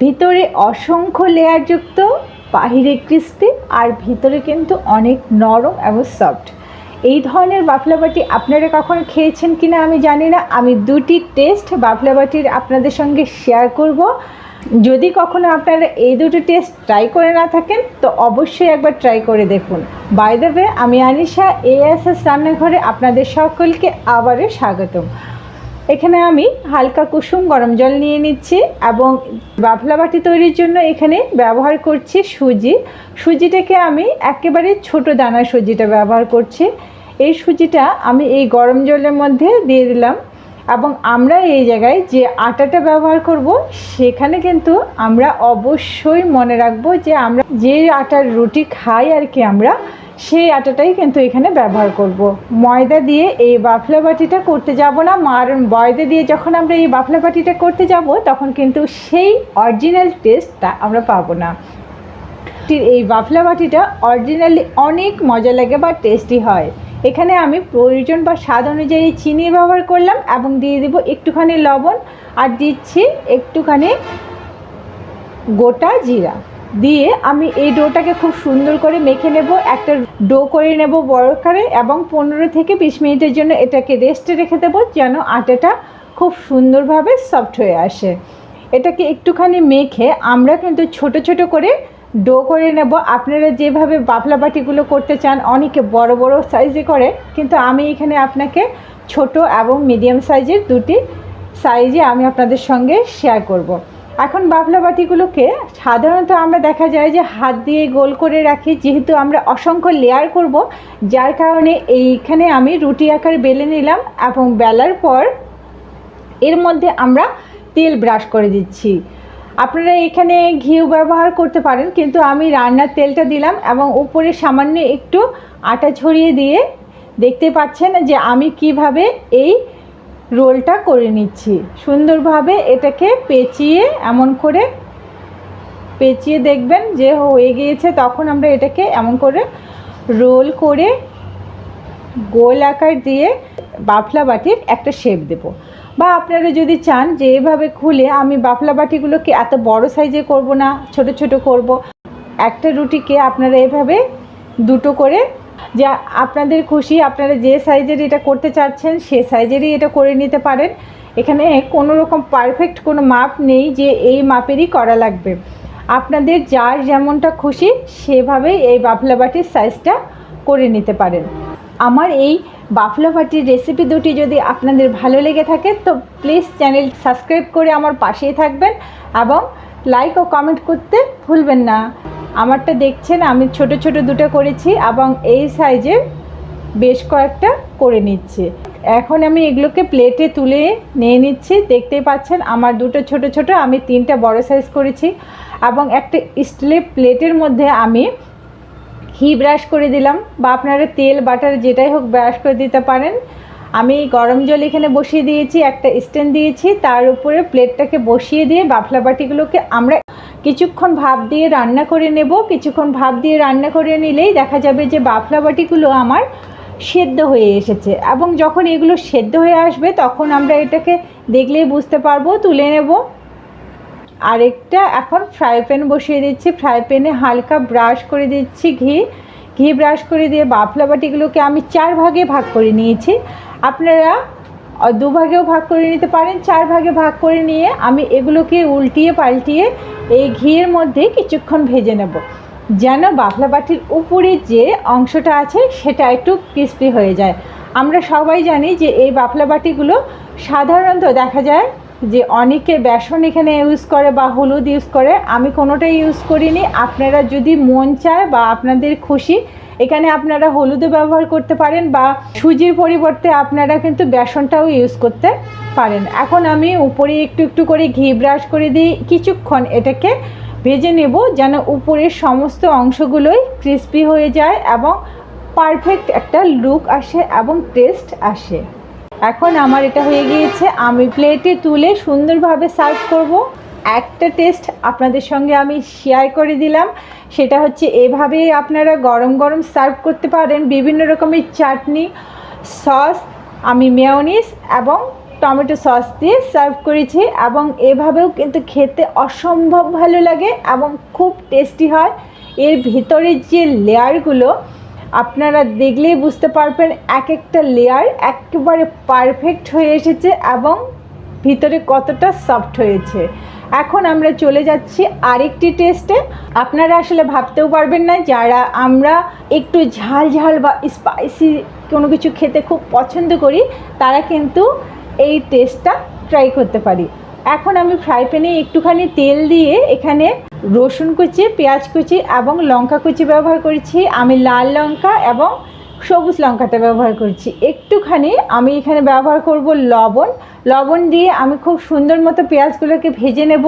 ভিতরে অসংখ্য লেয়ারযুক্ত, বাহিরে ক্রিস্পি আর ভিতরে কিন্তু অনেক নরম এবং সফট। এই ধরনের বাফলা বাটি আপনারা কখনো খেয়েছেন কিনা আমি জানি না। আমি দুটি টেস্ট বাফলা বাটির আপনাদের সঙ্গে শেয়ার করব। যদি কখনো আপনারা এই দুটো টেস্ট ট্রাই করে না থাকেন তো অবশ্যই একবার ট্রাই করে দেখুন। বাই দ্য ওয়ে, আমি আনিশা, এএসএস রান্নাঘরে আপনাদের সকলকে আবারও স্বাগতম। এখানে আমি হালকা কুসুম গরম জল নিয়ে নিচ্ছি এবং বাফলা বাটি তৈরির জন্য এখানে ব্যবহার করছি সুজিটাকে আমি একেবারে ছোট দানার সুজিটা ব্যবহার করছি। এই সুজিটা আমি এই গরম জলের মধ্যে দিয়ে দিলাম এবং আমরা এই জায়গায় যে আটাটা ব্যবহার করব সেখানে কিন্তু আমরা অবশ্যই মনে রাখবো যে আমরা যে আটার রুটি খাই আর কি আমরা সেই আটাটাই কিন্তু এখানে ব্যবহার করব। ময়দা দিয়ে এই বাফলা বাটিটা করতে যাব না, ময়দা দিয়ে যখন আমরা এই বাফলা বাটিটা করতে যাব তখন কিন্তু সেই অরিজিনাল টেস্টটা আমরা পাবো না। এই বাফলা বাটিটা অরিজিনালি অনেক মজা লাগে বা টেস্টি হয়। এখানে আমি প্রয়োজন বা স্বাদ অনুযায়ী চিনি ব্যবহার করলাম এবং দিয়ে দেব একটুখানি লবণ আর দিচ্ছি একটুখানি গোটা জিরা দিয়ে আমি এই ডোটাকে খুব সুন্দর করে মেখে নেব। একটা ডো করে নেব বড় আকারে এবং 15 থেকে 20 মিনিটের জন্য এটাকে রেস্টে রেখে দেবো যেন আটাটা খুব সুন্দরভাবে সফট হয়ে আসে। এটাকে একটুখানি মেখে আমরা কিন্তু ছোট ছোট করে ডো করে নেব। আপনারা যেভাবে বাফলা বাটিগুলো করতে চান অনেকে বড় বড় সাইজে করে, কিন্তু আমি এখানে আপনাকে ছোট এবং মিডিয়াম সাইজের দুটি সাইজে আমি আপনাদের সঙ্গে শেয়ার করব। এখন বাফলা বাটিগুলোকে সাধারণত আমরা দেখা যায় যে হাত দিয়ে গোল করে রাখি, যেহেতু আমরা অসংখ্য লেয়ার করব যার কারণে এইখানে আমি রুটি আকারে বেলে নিলাম এবং বেলার পর এর মধ্যে আমরা তেল ব্রাশ করে দিচ্ছি। আপনারা এখানে ঘিও ব্যবহার করতে পারেন, কিন্তু আমি রান্নার তেলটা দিলাম এবং উপরে সামান্য একটু আটা ছড়িয়ে দিয়ে দেখতে পাচ্ছেন যে আমি কিভাবে এই রোলটা করে নিচ্ছি। সুন্দরভাবে এটাকে পেঁচিয়ে এমন করে পেঁচিয়ে দেখবেন যে হয়ে গিয়েছে, তখন আমরা এটাকে এমন করে রোল করে গোল আকার দিয়ে বাফলা বাটির একটা শেপ দেব। বা আপনারা যদি চান যে এভাবে খুলে আমি বাফলা বাটিগুলোকে এত বড় সাইজে করব না, ছোট ছোট করব, একটা রুটিকে আপনারা এভাবে দুটো করে যা আপনাদের খুশি, আপনারা যে সাইজের এটা করতে চাচ্ছেন সেই সাইজেরই এটা করে নিতে পারেন। এখানে কোনো রকম পারফেক্ট কোনো মাপ নেই যে এই মাপেরই করা লাগবে। আপনাদের যার যেমনটা খুশি সেভাবেই এই বাফলা বাটির সাইজটা করে নিতে পারেন। আমার এই বাফলা বাটির রেসিপি দুটি যদি আপনাদের ভালো লেগে থাকে তো প্লিজ চ্যানেল সাবস্ক্রাইব করে আমার পাশেই থাকবেন এবং লাইক ও কমেন্ট করতে ভুলবেন না। আমারটা দেখছেন আমি ছোট ছোট দুটো করেছি এবং এই সাইজের বেশ কয়েকটা করে নিচ্ছি। এখন আমি এগুলোকে প্লেটে তুলে নিয়ে নিচ্ছি। দেখতেই পাচ্ছেন আমার দুটো ছোট ছোট, আমি 3টা বড় সাইজ করেছি এবং একটা স্টিলের প্লেটের মধ্যে আমি ঘি ব্রাশ করে দিলাম বা আপনারা তেল বাটার যেটাই হোক ব্রাশ করে দিতে পারেন। আমি গরম জল এখানে বসিয়ে দিয়েছি, একটা স্ট্যান্ড দিয়েছি, তার উপরে প্লেটটাকে বসিয়ে দিয়ে বাফলা বাটিগুলোকে আমরা কিছুক্ষণ ভাপ দিয়ে রান্না করে নেব। কিছুক্ষণ ভাপ দিয়ে রান্না করে নিলেই দেখা যাবে যে বাফলা বাটিগুলো আমার সেদ্ধ হয়ে এসেছে এবং যখন এগুলো সেদ্ধ হয়ে আসবে তখন আমরা এটাকে দেখলেই বুঝতে পারবো, তুলে নেব। আরেকটা এখন ফ্রাই প্যান বসিয়ে দিচ্ছি। ফ্রাই প্যানে হালকা ব্রাশ করে দিচ্ছি ঘি ব্রাশ করে দিয়ে বাফলা বাটিগুলোকে আমি 4 ভাগে ভাগ করে নিয়েছি। আপনারা 2 ভাগেও ভাগ করে নিতে পারেন। 4 ভাগে ভাগ করে নিয়ে আমি এগুলোকে উল্টিয়ে পাল্টিয়ে এই ঘিয়ের মধ্যে কিছুক্ষণ ভেজে নেব যেন বাফলা বাটির উপরে যে অংশটা আছে সেটা একটু ক্রিস্পি হয়ে যায়। আমরা সবাই জানি যে এই বাফলা বাটিগুলো সাধারণত দেখা যায় যে অনেকে বেসন এখানে ইউজ করে বা হলুদ ইউজ করে, আমি কোনোটাই ইউজ করিনি। আপনারা যদি মন চায় বা আপনাদের খুশি এখানে আপনারা হলুদও ব্যবহার করতে পারেন বা সুজির পরিবর্তে আপনারা কিন্তু বেসনটাও ইউজ করতে পারেন। এখন আমি উপরে একটু একটু করে ঘি ব্রাশ করে দিই, কিছুক্ষণ এটাকে ভেজে নেব যেন উপরের সমস্ত অংশগুলোই ক্রিস্পি হয়ে যায় এবং পারফেক্ট একটা লুক আসে এবং টেস্ট আসে। এখন আমার এটা হয়ে গিয়েছে, আমি প্লেটে তুলে সুন্দরভাবে সার্ভ করব। একটা টেস্ট আপনাদের সঙ্গে আমি শেয়ার করে দিলাম, সেটা হচ্ছে এভাবেই আপনারা গরম গরম সার্ভ করতে পারেন। বিভিন্ন রকমের চাটনি, সস, আমি মেয়োনিজ এবং টমেটো সস দিয়ে সার্ভ করেছি এবং এভাবেও কিন্তু খেতে অসম্ভব ভালো লাগে এবং খুব টেস্টি হয়। এর ভিতরে যে লেয়ারগুলো আপনারা দেখলেই বুঝতে পারবেন, এক একটা লেয়ার একেবারে পারফেক্ট হয়ে এসেছে এবং ভিতরে কতটা সফট হয়েছে। এখন আমরা চলে যাচ্ছি আরেকটি টেস্টে। আপনারা আসলে ভাবতেও পারবেন না, যারা আমরা একটু ঝাল ঝাল বা স্পাইসি কোনো কিছু খেতে খুব পছন্দ করি তারা কিন্তু এই টেস্টটা ট্রাই করতে পারি। এখন আমি ফ্রাই প্যানে একটুখানি তেল দিয়ে এখানে রসুন কুচি, পেঁয়াজ কুচি এবং লঙ্কা কুচি ব্যবহার করেছি। আমি লাল লঙ্কা এবং সবুজ লঙ্কাটা ব্যবহার করছি। একটুখানি আমি এখানে ব্যবহার করব লবণ দিয়ে আমি খুব সুন্দর মতো পেঁয়াজগুলোকে ভেজে নেব।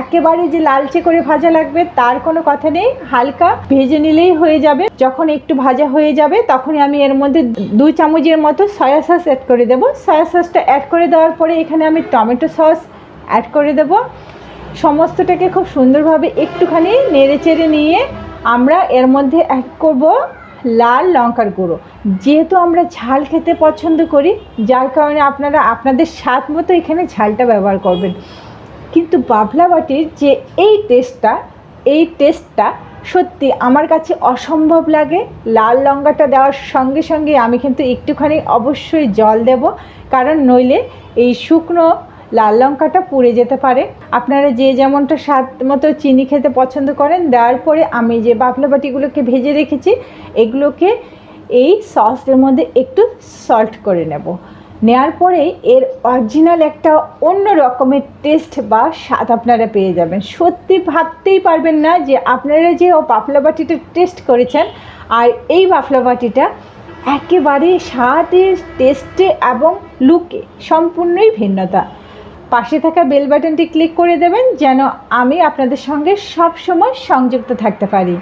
একেবারে যে লালচে করে ভাজা লাগবে তার কোনো কথা নেই, হালকা ভেজে নিলেই হয়ে যাবে। যখন একটু ভাজা হয়ে যাবে তখনই আমি এর মধ্যে 2 চামচের মতো সয়া সস অ্যাড করে দেব। সয়া সসটা অ্যাড করে দেওয়ার পরে এখানে আমি টমেটো সস অ্যাড করে দেব। সমস্তটাকে খুব সুন্দরভাবে একটুখানি নেড়েচেড়ে নিয়ে আমরা এর মধ্যে অ্যাড করব লাল লঙ্কার গুঁড়ো। যেহেতু আমরা ঝাল খেতে পছন্দ করি যার কারণে আপনারা আপনাদের স্বাদ মতো এখানে ঝালটা ব্যবহার করবেন। কিন্তু বাফলা বাটির যে এই টেস্টটা সত্যি আমার কাছে অসম্ভব লাগে। লাল লঙ্কাটা দেওয়ার সঙ্গে সঙ্গে আমি কিন্তু একটুখানি অবশ্যই জল দেব, কারণ নইলে এই শুকনো লাল লঙ্কাটা পুড়ে যেতে পারে। আপনারা যে যেমনটা স্বাদ মতো চিনি খেতে পছন্দ করেন। দেওয়ার পরে আমি যে বাফলা বাটিগুলোকে ভেজে রেখেছি এগুলোকে এই সসের মধ্যে একটু সল্ট করে নেওয়ার পরেই এর অরিজিনাল একটা অন্য রকমের টেস্ট বা স্বাদ আপনারা পেয়ে যাবেন। সত্যি ভাবতেই পারবেন না যে আপনারা যে বাফলা বাটিটা টেস্ট করেছেন আর এই বাফলা বাটিটা একেবারে স্বাদে, টেস্টে এবং লুকে সম্পূর্ণই ভিন্নতা। পাশে থাকা বেল বাটনটি ক্লিক করে দেবেন যেন আমি আপনাদের সঙ্গে সব সময় সংযুক্ত থাকতে পারি।